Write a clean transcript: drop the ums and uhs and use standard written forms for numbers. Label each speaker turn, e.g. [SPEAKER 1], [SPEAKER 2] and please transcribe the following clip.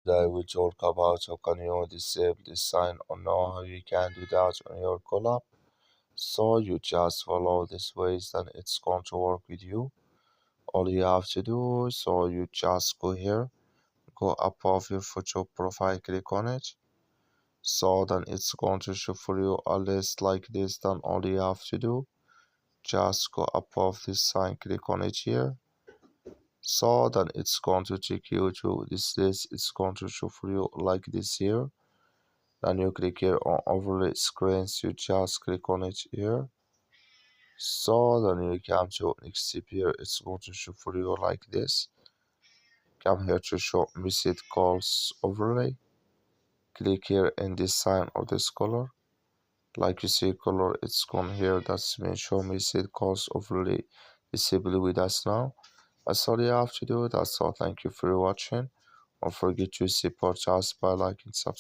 [SPEAKER 1] Today we talk about how can you disable this sign or know how you can do that on your CallApp. So you just follow this ways then it's going to work with you. All you have to do, so you just go here, go above your photo profile, click on it. So then it's going to show for you a list like this. Then all you have to do, just go above this sign, click on it here. So then it's going to take you to this list. It's going to show for you like this here. Then you click here on overlay screens. You just click on it here. So then you come to next step here. It's going to show for you like this. Come here to show message calls overlay. Click here in this sign of this color. Like you see color, it's gone here. That's mean show message calls overlay disable with us now. That's all you have to do. That's all. Thank you for watching. Don't forget to support us by liking, subscribe.